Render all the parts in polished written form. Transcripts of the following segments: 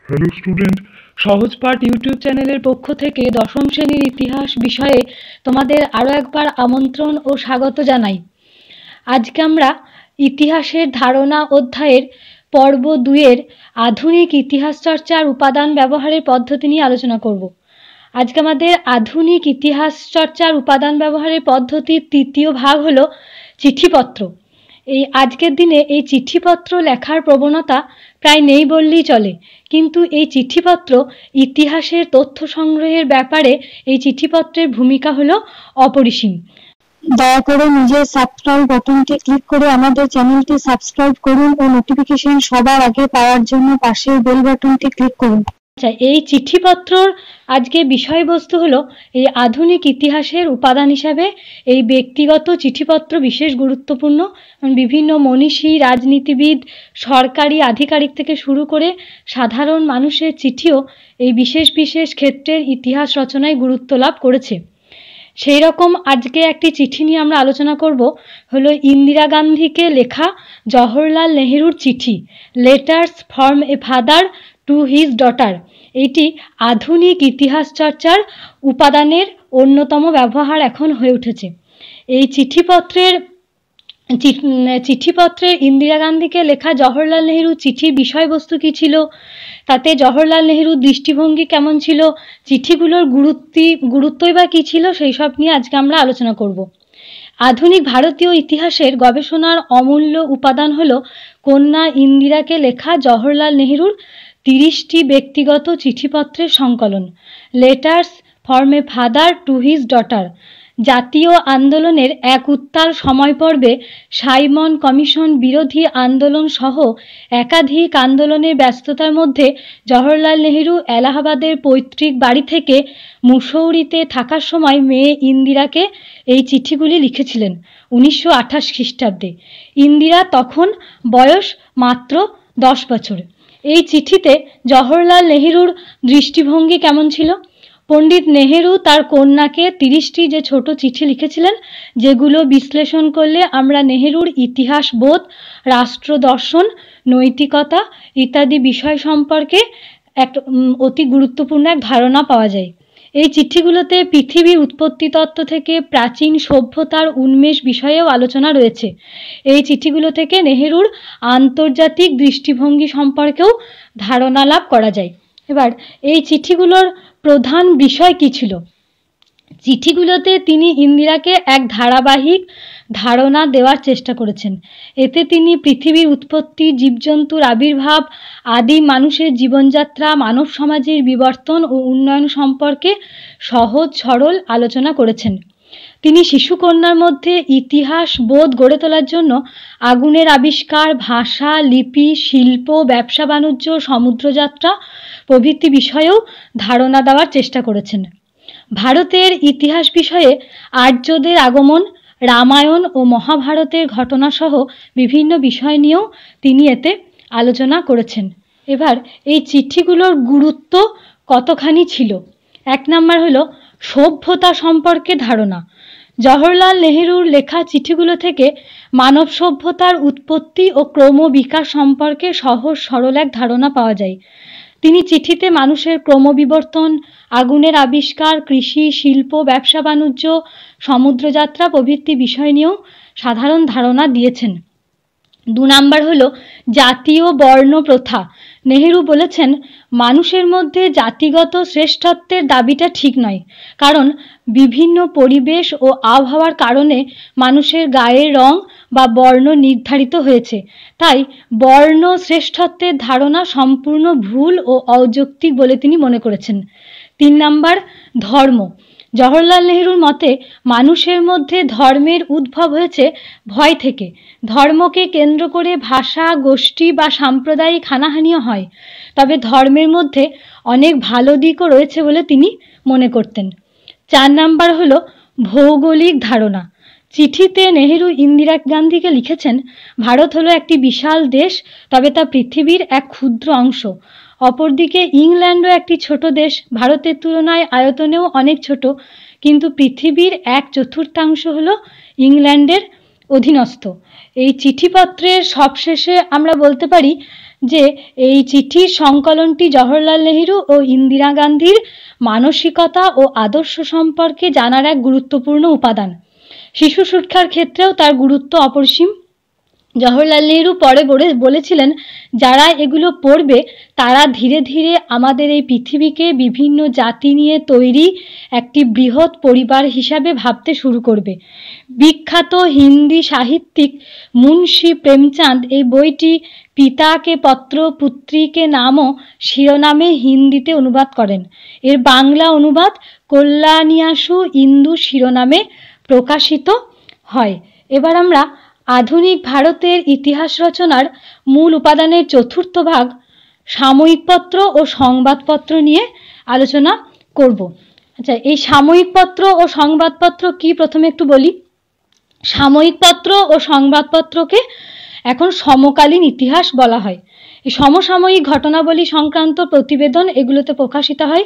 Hello student. সহজ পাঠ YouTube চ্যানেলের পক্ষ থেকে দশম শ্রেণীর ইতিহাস বিষয়ে তোমাদের আরও একবার আমন্ত্রণ ও স্বাগত জানাই। আজকে আমরা ইতিহাসের ধারণা অধ্যায়ের পর্ব 2-এর আধুনিক ইতিহাস চর্চার উপাদান ব্যবহারের পদ্ধতি নিয়ে আলোচনা করব। আজকে আমাদের আধুনিক ইতিহাস চর্চার উপাদান ব্যবহারের পদ্ধতির তৃতীয় ভাগ হলো চিঠিপত্র। এই আজকের দিনে এই চিঠিপত্র লেখার প্রবণতা প্রায় নেই বললেই চলে, কিন্তু এই চিঠিপত্র ইতিহাসের তথ্য সংগ্রহের ব্যাপারে এই চিঠিপত্রের ভূমিকা হলো অপরিসীম। দয়া করে নিজের সাবস্ক্রাইব বাটনটি ক্লিক করে আমাদের চ্যানেলটি সাবস্ক্রাইব করুন ও নোটিফিকেশন সবার আগে পাওয়ার জন্য পাশের বেল বাটনটি ক্লিক করুন। আচ্ছা, এই চিঠিপত্রর আজকে বিষয়বস্তু হলো এই আধুনিক ইতিহাসের উপাদান হিসাবে এই ব্যক্তিগত চিঠিপত্র বিশেষ গুরুত্বপূর্ণ। বিভিন্ন মনীষী, রাজনীতিবিদ, সরকারি আধিকারিক থেকে শুরু করে সাধারণ মানুষের চিঠিও এই বিশেষ বিশেষ ক্ষেত্রের ইতিহাস রচনায় গুরুত্ব লাভ করেছে। সেই রকম আজকে একটি চিঠি নিয়ে আমরা আলোচনা করব, হলো ইন্দিরা গান্ধীকে লেখা জওহরলাল নেহেরুর চিঠি, letters from a father to his daughter. এটি আধুনিক ইতিহাস চর্চার উপাদানের অন্যতম ব্যবহার এখন হয়ে উঠেছে। এই চিঠিপত্রে ইন্দিরা গান্ধীকে লেখা জওহরলাল নেহেরু চিঠির বিষয়বস্তু কী ছিল, তাতে জওহরলাল নেহেরুর দৃষ্টিভঙ্গি কেমন ছিল, চিঠিগুলোর গুরুত্বই বা কী ছিল, সেই সব নিয়ে আজকে আমরা আলোচনা করব। আধুনিক ভারতীয় ইতিহাসের গবেষণার অমূল্য উপাদান হলো কন্যা ইন্দিরাকে লেখা জওহরলাল নেহেরুর 30টি ব্যক্তিগত চিঠিপত্রের সংকলন, letters from a father to his daughter. জাতীয় আন্দোলনের এক উত্তাল সময় পর্বে সাইমন কমিশন বিরোধী আন্দোলন সহ একাধিক আন্দোলনের ব্যস্ততার মধ্যে জওহরলাল নেহেরু এলাহাবাদের পৈতৃক বাড়ি থেকে মুসৌরিতে থাকার সময় মেয়ে ইন্দিরাকে এই চিঠিগুলি লিখেছিলেন 1928 খ্রিস্টাব্দে। ইন্দিরা তখন বয়স মাত্র 10 বছর। এই চিঠিতে জওহরলাল নেহেরুর দৃষ্টিভঙ্গি কেমন ছিল? পণ্ডিত নেহেরু তার কন্যাকে 30টি যে ছোট চিঠি লিখেছিলেন, যেগুলো বিশ্লেষণ করলে আমরা নেহেরুর ইতিহাস বোধ, রাষ্ট্র দর্শন, নৈতিকতা ইত্যাদি বিষয় সম্পর্কে অতি গুরুত্বপূর্ণ এক ধারণা পাওয়া যায়। এই চিঠিগুলোতে পৃথিবীর উৎপত্তি তত্ত্ব থেকে প্রাচীন সভ্যতার উন্মেষ বিষয়েও আলোচনা রয়েছে। এই চিঠিগুলো থেকে নেহেরুর আন্তর্জাতিক দৃষ্টিভঙ্গি সম্পর্কেও ধারণা লাভ করা যায়। এবার এই চিঠিগুলোর প্রধান বিষয় কী ছিল? চিঠিগুলোতে তিনি ইন্দিরাকে এক ধারাবাহিক ধারণা দেওয়ার চেষ্টা করেছেন। এতে তিনি পৃথিবীর উৎপত্তি, জীবজন্তুর আবির্ভাব, আদিম মানুষের জীবনযাত্রা, মানব সমাজের বিবর্তন ও উন্নয়ন সম্পর্কে সহজ সরল আলোচনা করেছেন। তিনি শিশুকন্যার মধ্যে ইতিহাস বোধ গড়ে তোলার জন্য আগুনের আবিষ্কার, ভাষা, লিপি, শিল্প, ব্যবসা বাণিজ্য, সমুদ্রযাত্রা প্রভৃতি বিষয়েও ধারণা দেওয়ার চেষ্টা করেছেন। ভারতের ইতিহাস বিষয়ে আর্যদের আগমন, রামায়ণ ও মহাভারতের ঘটনাসহ বিভিন্ন বিষয় নিয়েও তিনি এতে আলোচনা করেছেন। এবার এই চিঠিগুলোর গুরুত্ব কতখানি ছিল? 1 নম্বর হলো সভ্যতা সম্পর্কে ধারণা। জওহরলাল নেহেরুর লেখা চিঠিগুলো থেকে মানব সভ্যতার উৎপত্তি ও ক্রমবিকাশ সম্পর্কে সহজ সরল এক ধারণা পাওয়া যায়। তিনি চিঠিতে মানুষের ক্রমবিবর্তন, আগুনের আবিষ্কার, কৃষি, শিল্প, ব্যবসা বাণিজ্য, সমুদ্রযাত্রা প্রভৃতি বিষয় নিয়েও সাধারণ ধারণা দিয়েছেন। 2 নম্বর হলো জাতীয় বর্ণ প্রথা। নেহেরু বলেছেন, মানুষের মধ্যে জাতিগত শ্রেষ্ঠত্বের দাবিটা ঠিক নয়, কারণ বিভিন্ন পরিবেশ ও আবহাওয়ার কারণে মানুষের গায়ের রং বা বর্ণ নির্ধারিত হয়েছে। তাই বর্ণ শ্রেষ্ঠত্বের ধারণা সম্পূর্ণ ভুল ও অযৌক্তিক বলে তিনি মনে করেছেন। 3 নম্বর ধর্ম। জওহরলাল নেহেরুর মতে মানুষের মধ্যে ধর্মের উদ্ভব হয়েছে ভয় থেকে। ধর্মকে কেন্দ্র করে ভাষা, গোষ্ঠী বা সাম্প্রদায়িক হানাহানিও হয়, তবে ধর্মের মধ্যে অনেক ভালো দিকও রয়েছে বলে তিনি মনে করতেন। 4 নম্বর হলো ভৌগোলিক ধারণা। চিঠিতে নেহেরু ইন্দিরা গান্ধীকে লিখেছেন, ভারত হলো একটি বিশাল দেশ, তবে তা পৃথিবীর এক ক্ষুদ্র অংশ। অপরদিকে ইংল্যান্ডও একটি ছোট দেশ, ভারতের তুলনায় আয়তনেও অনেক ছোট, কিন্তু পৃথিবীর 1/4 হলো ইংল্যান্ডের অধীনস্থ। এই চিঠিপত্রের সবশেষে আমরা বলতে পারি যে এই চিঠির সংকলনটি জওহরলাল নেহেরু ও ইন্দিরা গান্ধীর মানসিকতা ও আদর্শ সম্পর্কে জানার এক গুরুত্বপূর্ণ উপাদান। শিশু শিক্ষার ক্ষেত্রেও তার গুরুত্ব অপরিসীম। জওহরলাল নেহেরু পরে বলেছিলেন, যারা এগুলো পড়বে তারা ধীরে ধীরে আমাদের এই পৃথিবীকে বিভিন্ন জাতি নিয়ে তৈরি একটি বৃহৎ পরিবার হিসাবে ভাবতে শুরু করবে। বিখ্যাত হিন্দি সাহিত্যিক মুন্সি প্রেমচাঁদ এই বইটি পিতা কে পত্র পুত্রী কে নামও শিরোনামে হিন্দিতে অনুবাদ করেন। এর বাংলা অনুবাদ কল্যাণীয়াসু ইন্দু শিরোনামে প্রকাশিত হয়। এবার আমরা আধুনিক ভারতের ইতিহাস রচনার মূল উপাদানের চতুর্থ ভাগ সাময়িকপত্র ও সংবাদপত্র নিয়ে আলোচনা করব। আচ্ছা, এই সাময়িকপত্র ও সংবাদপত্র কি প্রথমে একটু বলি। সাময়িকপত্র ও সংবাদপত্রকে এখন সমকালীন ইতিহাস বলা হয়। এই সমসাময়িক ঘটনাবলী সংক্রান্ত প্রতিবেদন এগুলোতে প্রকাশিত হয়।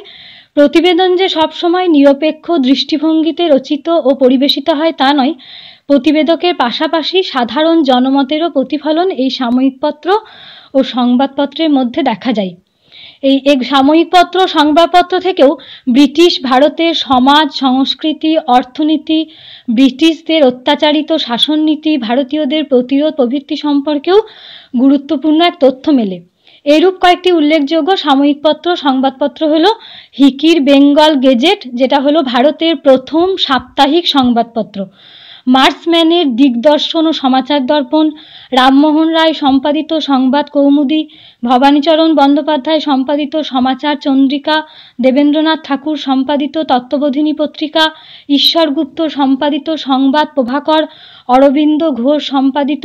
প্রতিবেদন যে সবসময় নিরপেক্ষ দৃষ্টিভঙ্গিতে রচিত ও পরিবেশিত হয় তা নয়, প্রতিবেদকের পাশাপাশি সাধারণ জনমতেরও প্রতিফলন এই সাময়িকপত্র ও সংবাদপত্রের মধ্যে দেখা যায়। এই সাময়িকপত্র সংবাদপত্র থেকেও ব্রিটিশ ভারতের সমাজ সংস্কৃতি অর্থনীতি, ব্রিটিশদের অত্যাচারিত শাসননীতি, ভারতীয়দের প্রতিরোধ প্রভৃতি সম্পর্কেও গুরুত্বপূর্ণ এক তথ্য মেলে। এরূপ কয়েকটি উল্লেখযোগ্য সাময়িকপত্র সংবাদপত্র হলো হিকির বেঙ্গল গেজেট, যেটা হলো ভারতের প্রথম সাপ্তাহিক সংবাদপত্র, মার্সম্যানের দিগদর্শন ও সমাচার দর্পণ, রামমোহন রায় সম্পাদিত সংবাদ কৌমুদী, ভবানীচরণ বন্দ্যোপাধ্যায় সম্পাদিত সমাচার চন্দ্রিকা, দেবেন্দ্রনাথ ঠাকুর সম্পাদিত তত্ত্ববোধিনী পত্রিকা, ঈশ্বর গুপ্ত সম্পাদিত সংবাদ প্রভাকর, অরবিন্দ ঘোষ সম্পাদিত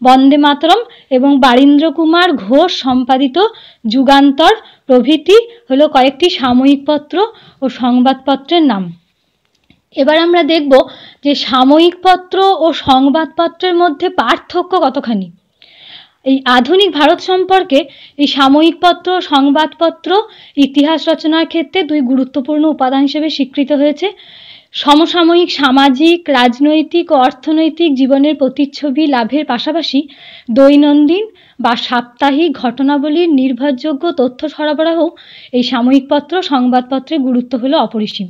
বন্দে মাতরম এবং বারীন্দ্র কুমার ঘোষ সম্পাদিত যুগান্তর প্রভৃতি হলো কয়েকটি সাময়িকপত্র ও সংবাদপত্রের নাম। এবার আমরা দেখব যে সাময়িকপত্র ও সংবাদপত্রের মধ্যে পার্থক্য কতখানি। এই আধুনিক ভারত সম্পর্কে এই সাময়িকপত্র সংবাদপত্র ইতিহাস রচনার ক্ষেত্রে দুই গুরুত্বপূর্ণ উপাদান হিসেবে স্বীকৃত হয়েছে। সমসাময়িক সামাজিক, রাজনৈতিক ও অর্থনৈতিক জীবনের প্রতিচ্ছবি লাভের পাশাপাশি দৈনন্দিন বা সাপ্তাহিক ঘটনাবলীর নির্ভরযোগ্য তথ্য সরবরাহ এই সাময়িকপত্র সংবাদপত্রের গুরুত্ব হলো অপরিসীম।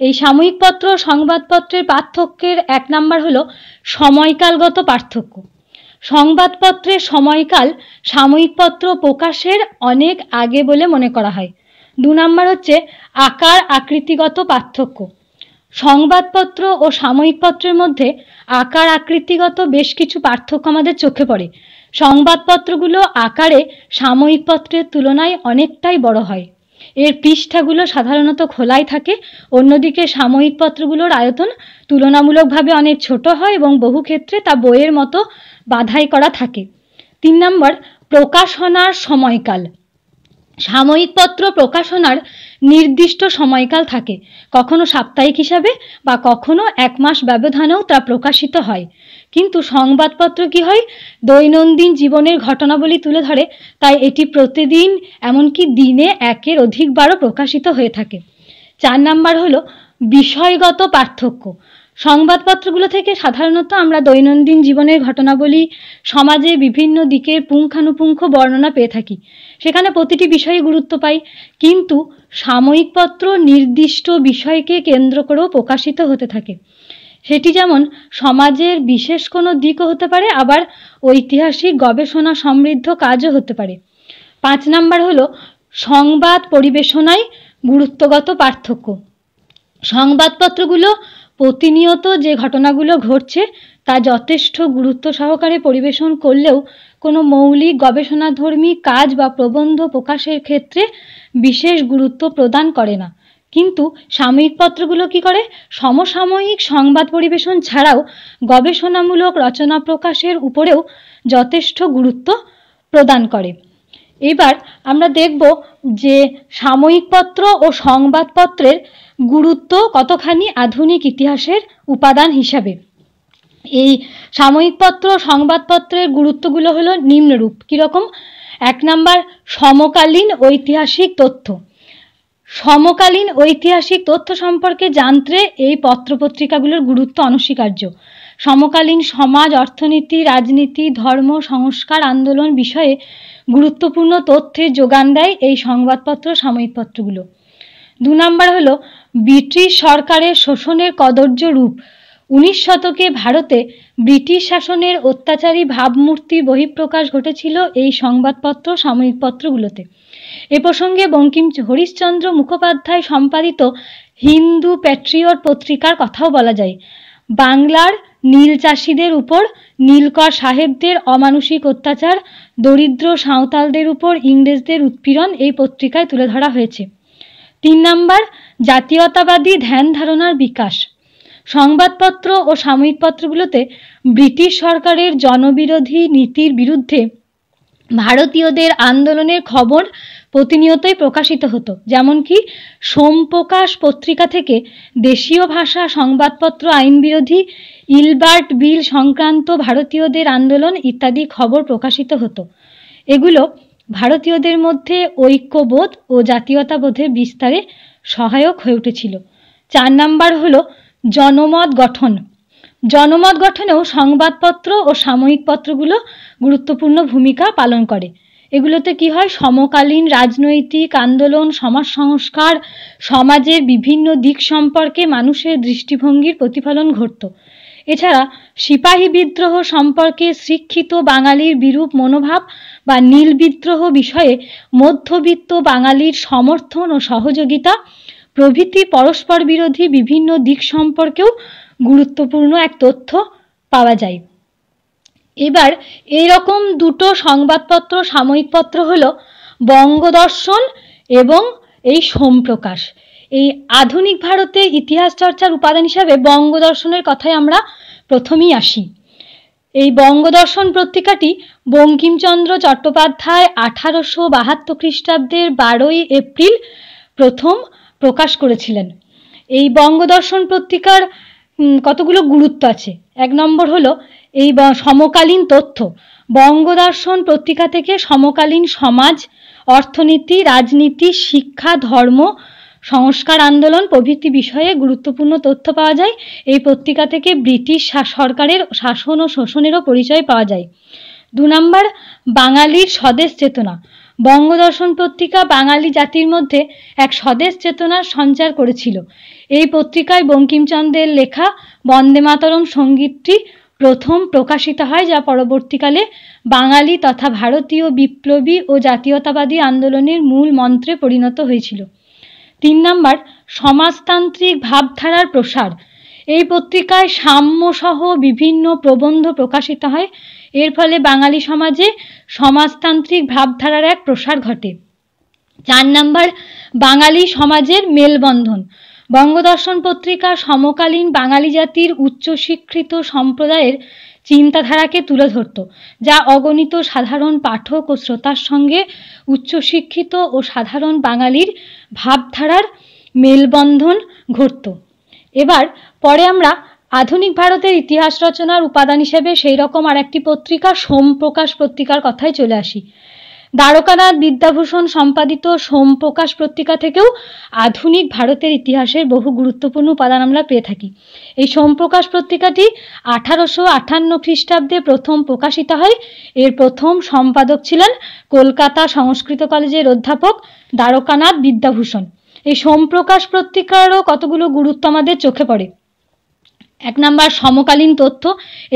এই সাময়িকপত্র সংবাদপত্রের পার্থক্যের এক নাম্বার হলো সময়কালগত পার্থক্য। সংবাদপত্রের সময়কাল সাময়িকপত্র প্রকাশের অনেক আগে বলে মনে করা হয়। 2 নাম্বার হচ্ছে আকার আকৃতিগত পার্থক্য। সংবাদপত্র ও সাময়িকপত্রের মধ্যে আকার আকৃতিগত বেশ কিছু পার্থক্য আমাদের চোখে পড়ে। সংবাদপত্রগুলো আকারে সাময়িকপত্রের তুলনায় অনেকটাই বড় হয়। এর পৃষ্ঠাগুলো সাধারণত খোলাই থাকে, অন্যদিকে সাময়িকপত্রগুলোর আয়তন তুলনামূলকভাবে অনেক ছোট হয় এবং বহু ক্ষেত্রে তা বইয়ের মতো বাঁধাই করা থাকে। 3 নম্বর প্রকাশনার সময়কাল। সাময়িকপত্র প্রকাশনার নির্দিষ্ট সময়কাল থাকে, কখনো সাপ্তাহিক হিসাবে বা কখনো 1 মাস ব্যবধানেও তা প্রকাশিত হয়। কিন্তু সংবাদপত্র কি হয়, দৈনন্দিন জীবনের ঘটনাবলী তুলে ধরে, তাই এটি প্রতিদিন এমনকি দিনে 1-এর অধিকবারও প্রকাশিত হয়ে থাকে। 4 নাম্বার হলো বিষয়গত পার্থক্য। সংবাদপত্রগুলো থেকে সাধারণত আমরা দৈনন্দিন জীবনের ঘটনাবলী, সমাজের বিভিন্ন দিকের পুঙ্খানুপুঙ্খ বর্ণনা পেয়ে থাকি, সেখানে প্রতিটি বিষয়ই গুরুত্ব পায়। কিন্তু সাময়িকপত্র নির্দিষ্ট বিষয়কে কেন্দ্র করেও প্রকাশিত হতে থাকে। সেটি যেমন সমাজের বিশেষ কোনো দিকও হতে পারে, আবার ঐতিহাসিক গবেষণা সমৃদ্ধ কাজও হতে পারে। 5 নাম্বার হলো সংবাদ পরিবেশনায় গুরুত্বগত পার্থক্য। সংবাদপত্রগুলো প্রতিনিয়ত যে ঘটনাগুলো ঘটছে তা যথেষ্ট গুরুত্ব সহকারে পরিবেশন করলেও কোনো মৌলিক গবেষণাধর্মী কাজ বা প্রবন্ধ প্রকাশের ক্ষেত্রে বিশেষ গুরুত্ব প্রদান করে না। কিন্তু সাময়িকপত্রগুলো কি করে, সমসাময়িক সংবাদ পরিবেশন ছাড়াও গবেষণামূলক রচনা প্রকাশের উপরেও যথেষ্ট গুরুত্ব প্রদান করে। এবার আমরা দেখব যে সাময়িকপত্র ও সংবাদপত্রের গুরুত্ব কতখানি আধুনিক ইতিহাসের উপাদান হিসাবে। এই সাময়িকপত্র সংবাদপত্রের গুরুত্বগুলো হলো নিম্নরূপ। কিরকম? 1 নাম্বার সমকালীন ঐতিহাসিক তথ্য। সমকালীন ঐতিহাসিক তথ্য সম্পর্কে জানতে এই পত্রপত্রিকাগুলোর গুরুত্ব অনস্বীকার্য। সমকালীন সমাজ, অর্থনীতি, রাজনীতি, ধর্ম, সংস্কার আন্দোলন বিষয়ে গুরুত্বপূর্ণ তথ্যের যোগান দেয় এই সংবাদপত্র সাময়িকপত্রগুলো। 2 নম্বর হলো ব্রিটিশ সরকারের শোষণের কদর্য রূপ। 19 শতকে ভারতে ব্রিটিশ শাসনের অত্যাচারী ভাবমূর্তি বহিঃপ্রকাশ ঘটেছিল এই সংবাদপত্র সাময়িকপত্রগুলোতে। এ প্রসঙ্গে বঙ্কিম হরিশচন্দ্র মুখোপাধ্যায় সম্পাদিত হিন্দু প্যাট্রিয়ট পত্রিকার কথাও বলা যায়। বাংলার নীল চাষিদের উপর নীলকর সাহেবদের অমানুষিক অত্যাচার, দরিদ্র সাঁওতালদের উপর ইংরেজদের উৎপীড়ন এই পত্রিকায় তুলে ধরা হয়েছে। 3 নম্বর জাতীয়তাবাদী ধ্যান ধারণার বিকাশ। সংবাদপত্র ও সাময়িকপত্রগুলোতে ব্রিটিশ সরকারের জনবিরোধী নীতির বিরুদ্ধে ভারতীয়দের আন্দোলনের খবর প্রতিনিয়তই প্রকাশিত হতো। যেমন কি সোমপ্রকাশ পত্রিকা থেকে দেশীয় ভাষা সংবাদপত্র আইন বিরোধী, ইলবার্ট বিল সংক্রান্ত ভারতীয়দের আন্দোলন ইত্যাদি খবর প্রকাশিত হতো। এগুলো ভারতীয়দের মধ্যে ঐক্যবোধ ও জাতীয়তাবোধের বিস্তারে সহায়ক হয়ে উঠেছিল। 4 নম্বর হলো জনমত গঠন। জনমত গঠনেও সংবাদপত্র ও সাময়িকপত্রগুলো গুরুত্বপূর্ণ ভূমিকা পালন করে। এগুলোতে কি হয়, সমকালীন রাজনৈতিক আন্দোলন, সমাজ সংস্কার, সমাজের বিভিন্ন দিক সম্পর্কে মানুষের দৃষ্টিভঙ্গির প্রতিফলন ঘটত। এছাড়া সিপাহী বিদ্রোহ সম্পর্কে শিক্ষিত বাঙালির বিরূপ মনোভাব বা নীল বিদ্রোহ বিষয়ে মধ্যবিত্ত বাঙালির সমর্থন ও সহযোগিতা প্রভৃতি পরস্পর বিরোধী বিভিন্ন দিক সম্পর্কেও গুরুত্বপূর্ণ এক তথ্য পাওয়া যায়। এবার এইরকম দুটো সংবাদপত্র সাময়িকপত্র হলো বঙ্গদর্শন এবং এই সোমপ্রকাশ। এই আধুনিক ভারতে ইতিহাস চর্চার উপাদান হিসাবে বঙ্গদর্শনের কথায় আমরা প্রথমেই আসি। এই বঙ্গদর্শন পত্রিকাটি বঙ্কিমচন্দ্র চট্টোপাধ্যায় 1872 খ্রিস্টাব্দের 12 এপ্রিল প্রথম প্রকাশ করেছিলেন। এই বঙ্গদর্শন পত্রিকার কতগুলো গুরুত্ব আছে। 1 নম্বর হলো এই সমকালীন তথ্য। বঙ্গদর্শন পত্রিকা থেকে সমকালীন সমাজ, অর্থনীতি, রাজনীতি, শিক্ষা, ধর্ম, সংস্কার আন্দোলন প্রভৃতি বিষয়ে গুরুত্বপূর্ণ তথ্য পাওয়া যায়। এই পত্রিকা থেকে ব্রিটিশ সরকারের শাসন ও শোষণেরও পরিচয় পাওয়া যায়। 2 নম্বর বাঙালির স্বদেশ চেতনা। বঙ্গদর্শন পত্রিকা বাঙালি জাতির মধ্যে এক স্বদেশ চেতনার সঞ্চার করেছিল। এই পত্রিকায় বঙ্কিমচন্দ্রের লেখা বন্দে মাতরম সঙ্গীতটি প্রথম প্রকাশিত হয়, যা পরবর্তীকালে বাঙালি তথা ভারতীয় বিপ্লবী ও জাতীয়তাবাদী আন্দোলনের মূল মন্ত্রে পরিণত হয়েছিল। 3 নম্বর সমাজতান্ত্রিক ভাবধারার প্রসার। এই পত্রিকায় সাম্যসহ বিভিন্ন প্রবন্ধ প্রকাশিত হয়। এর ফলে বাঙালি সমাজে সমাজতান্ত্রিক ভাবধারার এক প্রসার ঘটে। 4 নম্বর বাঙালি সমাজের মেলবন্ধন। বঙ্গদর্শন পত্রিকা সমকালীন বাঙালি জাতির উচ্চশিক্ষিত সম্প্রদায়ের চিন্তাধারাকে তুলে ধরত, যা অগণিত সাধারণ পাঠক ও শ্রোতার সঙ্গে উচ্চশিক্ষিত ও সাধারণ বাঙালির ভাবধারার মেলবন্ধন ঘটত। এবার পরে আমরা আধুনিক ভারতের ইতিহাস রচনার উপাদান হিসেবে সেই রকম আর একটি পত্রিকা সোমপ্রকাশ পত্রিকার কথায় চলে আসি। দ্বারকানাথ বিদ্যাভূষণ সম্পাদিত সোমপ্রকাশ পত্রিকা থেকেও আধুনিক ভারতের ইতিহাসের বহু গুরুত্বপূর্ণ উপাদান আমরা পেয়ে থাকি। এই সোমপ্রকাশ পত্রিকাটি 1858 খ্রিস্টাব্দে প্রথম প্রকাশিত হয়। এর প্রথম সম্পাদক ছিলেন কলকাতা সংস্কৃত কলেজের অধ্যাপক দ্বারকানাথ বিদ্যাভূষণ। এই সোমপ্রকাশ পত্রিকারও কতগুলো গুরুত্ব আমাদের চোখে পড়ে। 1 নম্বর সমকালীন তথ্য।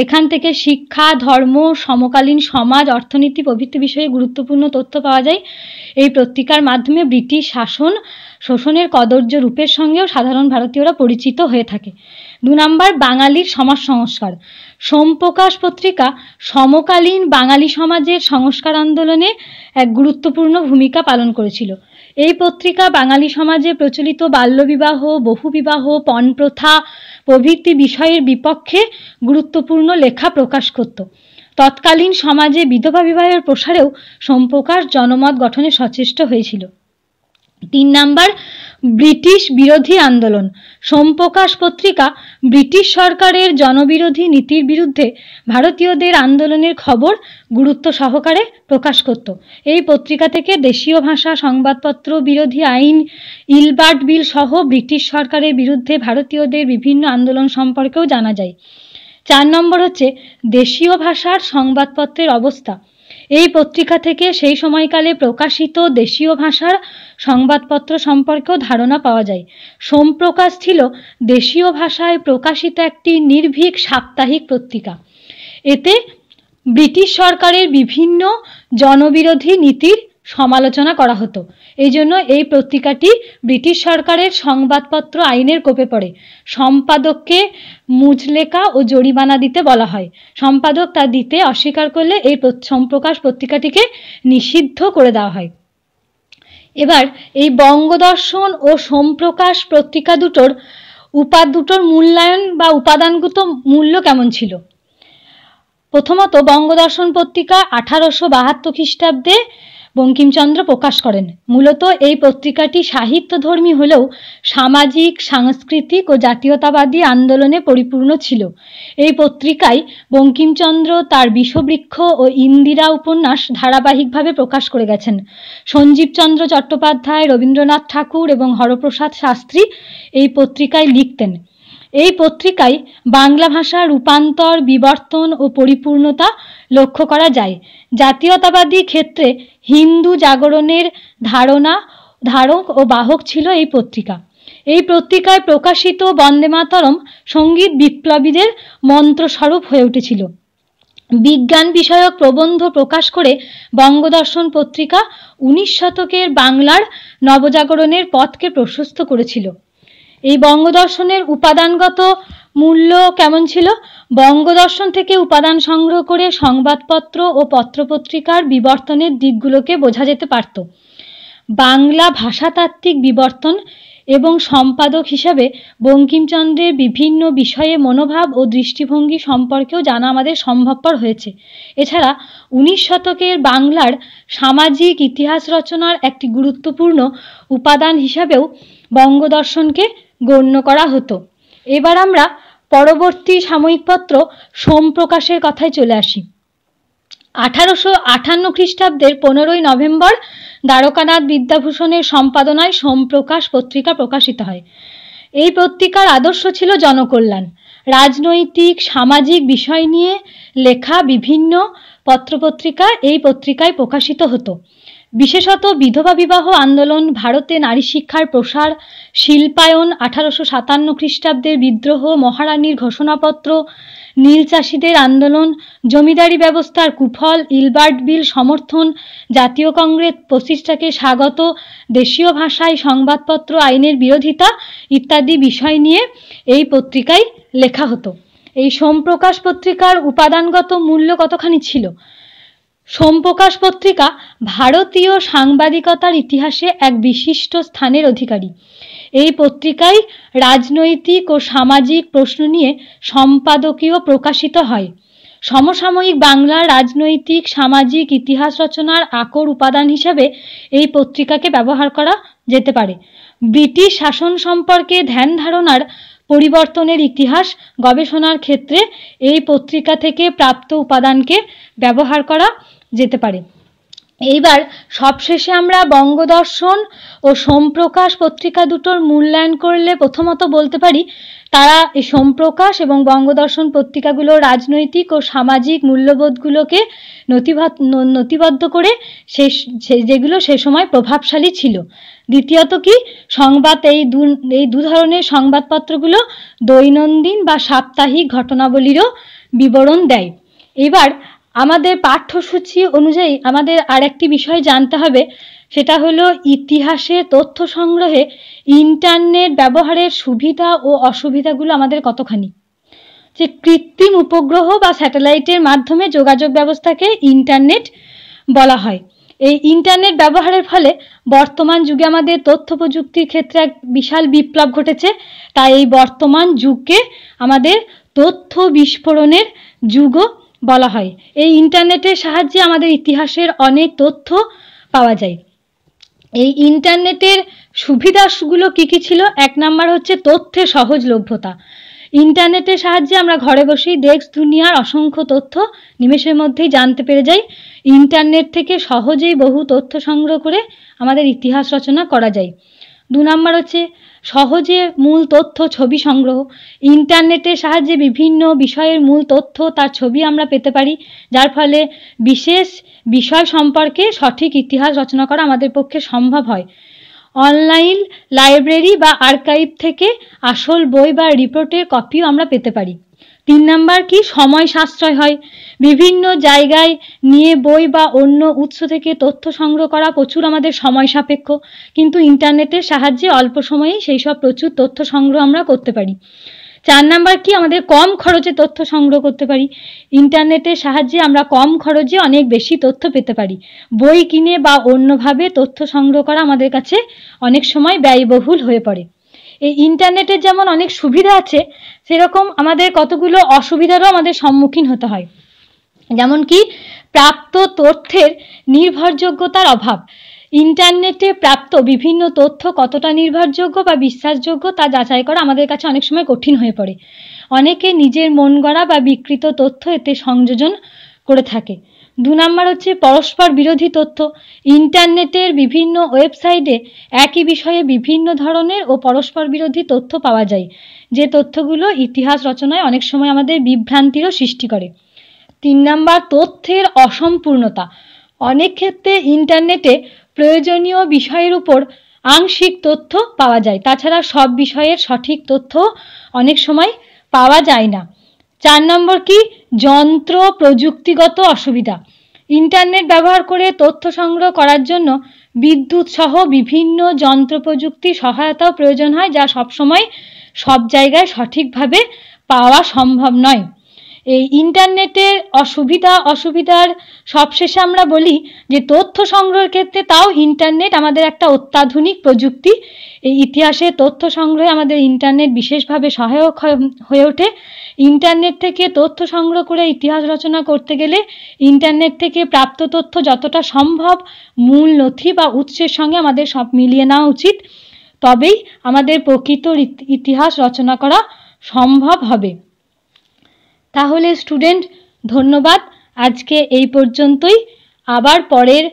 এখান থেকে শিক্ষা, ধর্ম, সমকালীন সমাজ, অর্থনীতি প্রভৃতি বিষয়ে গুরুত্বপূর্ণ তথ্য পাওয়া যায়। এই পত্রিকার মাধ্যমে ব্রিটিশ শাসন শোষণের কদর্য রূপের সঙ্গেও সাধারণ ভারতীয়রা পরিচিত হয়ে থাকে। 2 নম্বর বাঙালির সমাজ সংস্কার। সোমপ্রকাশ পত্রিকা সমকালীন বাঙালি সমাজের সংস্কার আন্দোলনে এক গুরুত্বপূর্ণ ভূমিকা পালন করেছিল। এই পত্রিকা বাঙালি সমাজে প্রচলিত বাল্যবিবাহ, বহুবিবাহ, পণপ্রথা প্রভৃতি বিষয়ের বিপক্ষে গুরুত্বপূর্ণ লেখা প্রকাশ করত। তৎকালীন সমাজে বিধবা বিবাহের প্রসারেও সোমপ্রকাশ জনমত গঠনে সচেষ্ট হয়েছিল। 3 নম্বর ব্রিটিশ বিরোধী আন্দোলন। সোমপ্রকাশ পত্রিকা ব্রিটিশ সরকারের জনবিরোধী নীতির বিরুদ্ধে ভারতীয়দের আন্দোলনের খবর গুরুত্ব সহকারে প্রকাশ করত। এই পত্রিকা থেকে দেশীয় ভাষা সংবাদপত্র বিরোধী আইন, ইলবার্ট বিল সহ ব্রিটিশ সরকারের বিরুদ্ধে ভারতীয়দের বিভিন্ন আন্দোলন সম্পর্কেও জানা যায়। 4 নম্বর হচ্ছে দেশীয় ভাষার সংবাদপত্রের অবস্থা। এই পত্রিকা থেকে সেই সময়কালে প্রকাশিত দেশীয় ভাষার সংবাদপত্র সম্পর্কেও ধারণা পাওয়া যায়। সোমপ্রকাশ ছিল দেশীয় ভাষায় প্রকাশিত একটি নির্ভীক সাপ্তাহিক পত্রিকা। এতে ব্রিটিশ সরকারের বিভিন্ন জনবিরোধী নীতির সমালোচনা করা হতো। এই জন্য এই পত্রিকাটি ব্রিটিশ সরকারের সংবাদপত্র আইনের কোপে পড়ে। সম্পাদককে মুচলেকা ও জরিমানা দিতে বলা হয়। সম্পাদক তা দিতে অস্বীকার করলে এই সোমপ্রকাশ পত্রিকাটিকে নিষিদ্ধ করে দেওয়া হয়। এবার এই বঙ্গদর্শন ও সোমপ্রকাশ পত্রিকা দুটোর মূল্যায়ন বা উপাদানগত মূল্য কেমন ছিল। প্রথমত বঙ্গদর্শন পত্রিকা 1872 খ্রিস্টাব্দে বঙ্কিমচন্দ্র প্রকাশ করেন। মূলত এই পত্রিকাটি সাহিত্যধর্মী হলেও সামাজিক, সাংস্কৃতিক ও জাতীয়তাবাদী আন্দোলনে পরিপূর্ণ ছিল। এই পত্রিকায় বঙ্কিমচন্দ্র তার বিষবৃক্ষ ও ইন্দিরা উপন্যাস ধারাবাহিকভাবে প্রকাশ করে গেছেন। সঞ্জীবচন্দ্র চট্টোপাধ্যায়, রবীন্দ্রনাথ ঠাকুর এবং হরপ্রসাদ শাস্ত্রী এই পত্রিকায় লিখতেন। এই পত্রিকায় বাংলা ভাষার রূপান্তর, বিবর্তন ও পরিপূর্ণতা লক্ষ্য করা যায়। জাতীয়তাবাদী ক্ষেত্রে হিন্দু জাগরণের ধারক ও বাহক ছিল এই পত্রিকা। এই পত্রিকায় প্রকাশিত বন্দে মাতরম সঙ্গীত বিপ্লবীদের মন্ত্রস্বরূপ হয়ে উঠেছিল। বিজ্ঞান বিষয়ক প্রবন্ধ প্রকাশ করে বঙ্গদর্শন পত্রিকা 19 শতকের বাংলার নবজাগরণের পথকে প্রশস্ত করেছিল। এই বঙ্গদর্শনের উপাদানগত মূল্য কেমন ছিল। বঙ্গদর্শন থেকে উপাদান সংগ্রহ করে সংবাদপত্র ও পত্রপত্রিকার বিবর্তনের দিকগুলোকে বোঝা যেতে পারত। বাংলা ভাষাতাত্ত্বিক বিবর্তন এবং সম্পাদক হিসাবে বঙ্কিমচন্দ্রের বিভিন্ন বিষয়ে মনোভাব ও দৃষ্টিভঙ্গি সম্পর্কেও জানা আমাদের সম্ভবপর হয়েছে। এছাড়া 19 শতকের বাংলার সামাজিক ইতিহাস রচনার একটি গুরুত্বপূর্ণ উপাদান হিসাবেও বঙ্গদর্শনকে গণ্য করা হতো। এবার আমরা পরবর্তী সাময়িকপত্র সোমপ্রকাশের কথায় চলে আসি। 1858 খ্রিস্টাব্দের 15ই নভেম্বর দ্বারকানাথ বিদ্যাভূষণের সম্পাদনায় সোমপ্রকাশ পত্রিকা প্রকাশিত হয়। এই পত্রিকার আদর্শ ছিল জনকল্যাণ। রাজনৈতিক, সামাজিক বিষয় নিয়ে লেখা বিভিন্ন পত্রপত্রিকা এই পত্রিকায় প্রকাশিত হতো। বিশেষত বিধবা বিবাহ আন্দোলন, ভারতে নারী শিক্ষার প্রসার, শিল্পায়ন, 1857 খ্রিস্টাব্দের বিদ্রোহ, মহারানীর ঘোষণাপত্র, নীল চাষিদের আন্দোলন, জমিদারি ব্যবস্থার কুফল, ইলবার্ট বিল সমর্থন, জাতীয় কংগ্রেস প্রতিষ্ঠাকে স্বাগত, দেশীয় ভাষায় সংবাদপত্র আইনের বিরোধিতা ইত্যাদি বিষয় নিয়ে এই পত্রিকায় লেখা হতো। এই সোমপ্রকাশ পত্রিকার উপাদানগত মূল্য কতখানি ছিল। সোমপ্রকাশ পত্রিকা ভারতীয় সাংবাদিকতার ইতিহাসে এক বিশিষ্ট স্থানের অধিকারী। এই পত্রিকায় রাজনৈতিক ও সামাজিক প্রশ্ন নিয়ে সম্পাদকীয় প্রকাশিত হয়। সমসাময়িক বাংলার রাজনৈতিক, সামাজিক ইতিহাস রচনার আকর উপাদান হিসাবে এই পত্রিকাকে ব্যবহার করা যেতে পারে। ব্রিটিশ শাসন সম্পর্কে ধ্যান ধারণার পরিবর্তনের ইতিহাস গবেষণার ক্ষেত্রে এই পত্রিকা থেকে প্রাপ্ত উপাদানকে ব্যবহার করা যেতে পারে। এইবার সবশেষে আমরা বঙ্গদর্শন ও সোমপ্রকাশ পত্রিকা দুটোর মূল্যায়ন করলে প্রথমত বলতে পারি তারা এই সোমপ্রকাশ এবং বঙ্গদর্শন পত্রিকাগুলো রাজনৈতিক ও সামাজিক মূল্যবোধগুলোকে নথিবদ্ধ করে যেগুলো সে সময় প্রভাবশালী ছিল। দ্বিতীয়ত কি সংবাদ এই দু ধরনের সংবাদপত্রগুলো দৈনন্দিন বা সাপ্তাহিক ঘটনাবলীরও বিবরণ দেয়। এবার আমাদের পাঠ্যসূচি অনুযায়ী আমাদের আরেকটি বিষয় জানতে হবে, সেটা হলো ইতিহাসে তথ্য সংগ্রহে ইন্টারনেট ব্যবহারের সুবিধা ও অসুবিধাগুলো আমাদের কতখানি। যে কৃত্রিম উপগ্রহ বা স্যাটেলাইটের মাধ্যমে যোগাযোগ ব্যবস্থাকে ইন্টারনেট বলা হয়। এই ইন্টারনেট ব্যবহারের ফলে বর্তমান যুগে আমাদের তথ্য প্রযুক্তির ক্ষেত্রে এক বিশাল বিপ্লব ঘটেছে। তাই এই বর্তমান যুগকে আমাদের তথ্য বিস্ফোরণের যুগও বলা হয়। এই ইন্টারনেটের সাহায্যে আমাদের ইতিহাসের অনেক তথ্য পাওয়া যায়। এই ইন্টারনেটের সুবিধাগুলো কি কি ছিল। 1 নাম্বার হচ্ছে তথ্যের সহজলভ্যতা। ইন্টারনেটের সাহায্যে আমরা ঘরে বসেই দেশ দুনিয়ার অসংখ্য তথ্য নিমেষের মধ্যেই জানতে পেরে যাই। ইন্টারনেট থেকে সহজেই বহু তথ্য সংগ্রহ করে আমাদের ইতিহাস রচনা করা যায়। 2 নাম্বার হচ্ছে সহজে মূল তথ্য ছবি সংগ্রহ, ইন্টারনেটের সাহায্যে বিভিন্ন বিষয়ের মূল তথ্য তার ছবি আমরা পেতে পারি, যার ফলে বিশেষ বিষয় সম্পর্কে সঠিক ইতিহাস রচনা করা আমাদের পক্ষে সম্ভব হয়। অনলাইন লাইব্রেরি বা আর্কাইভ থেকে আসল বই বা রিপোর্টের কপিও আমরা পেতে পারি। 3 নাম্বার কি, সময় সাশ্রয় হয়। বিভিন্ন জায়গায় নিয়ে বই বা অন্য উৎস থেকে তথ্য সংগ্রহ করা প্রচুর আমাদের সময় সাপেক্ষ, কিন্তু ইন্টারনেটের সাহায্যে অল্প সময়েই সেই সব প্রচুর তথ্য সংগ্রহ আমরা করতে পারি। 4 নাম্বার কি, আমাদের কম খরচে তথ্য সংগ্রহ করতে পারি। ইন্টারনেটের সাহায্যে আমরা কম খরচে অনেক বেশি তথ্য পেতে পারি। বই কিনে বা অন্যভাবে তথ্য সংগ্রহ করা আমাদের কাছে অনেক সময় ব্যয়বহুল হয়ে পড়ে। এই ইন্টারনেটের যেমন অনেক সুবিধা আছে, সেরকম আমাদের কতগুলো অসুবিধারও আমাদের সম্মুখীন হতে হয়। যেমন কি, প্রাপ্ত তথ্যের নির্ভরযোগ্যতার অভাব। ইন্টারনেটে প্রাপ্ত বিভিন্ন তথ্য কতটা নির্ভরযোগ্য বা বিশ্বাসযোগ্য তা যাচাই করা আমাদের কাছে অনেক সময় কঠিন হয়ে পড়ে। অনেকে নিজের মন গড়া বা বিকৃত তথ্য এতে সংযোজন করে থাকে। 2 নাম্বার হচ্ছে পরস্পর বিরোধী তথ্য। ইন্টারনেটের বিভিন্ন ওয়েবসাইটে একই বিষয়ে বিভিন্ন ধরনের ও পরস্পর বিরোধী তথ্য পাওয়া যায়, যে তথ্যগুলো ইতিহাস রচনায় অনেক সময় আমাদের বিভ্রান্তিরও সৃষ্টি করে। 3 নাম্বার, তথ্যের অসম্পূর্ণতা। অনেক ক্ষেত্রে ইন্টারনেটে প্রয়োজনীয় বিষয়ের উপর আংশিক তথ্য পাওয়া যায়, তাছাড়া সব বিষয়ের সঠিক তথ্য অনেক সময় পাওয়া যায় না। 4 নম্বর কি, যন্ত্র প্রযুক্তিগত অসুবিধা। ইন্টারনেট ব্যবহার করে তথ্য সংগ্রহ করার জন্য বিদ্যুৎ সহ বিভিন্ন যন্ত্র প্রযুক্তি সহায়তাও প্রয়োজন হয়, যা সবসময় সব জায়গায় সঠিকভাবে পাওয়া সম্ভব নয়। এই ইন্টারনেটের অসুবিধার সবশেষে আমরা বলি যে তথ্য সংগ্রহের ক্ষেত্রে তাও ইন্টারনেট আমাদের একটা অত্যাধুনিক প্রযুক্তি। এই ইতিহাসে তথ্য সংগ্রহে আমাদের ইন্টারনেট বিশেষভাবে সহায়ক হয়ে ওঠে। ইন্টারনেট থেকে তথ্য সংগ্রহ করে ইতিহাস রচনা করতে গেলে ইন্টারনেট থেকে প্রাপ্ত তথ্য যতটা সম্ভব মূল নথি বা উৎসের সঙ্গে আমাদের সব মিলিয়ে নেওয়া উচিত, তবেই আমাদের প্রকৃত ইতিহাস রচনা করা সম্ভব হবে। তাহলে স্টুডেন্ট, ধন্যবাদ। আজকে এই পর্যন্তই। আবার পরের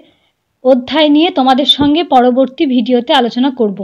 অধ্যায় নিয়ে তোমাদের সঙ্গে পরবর্তী ভিডিওতে আলোচনা করব।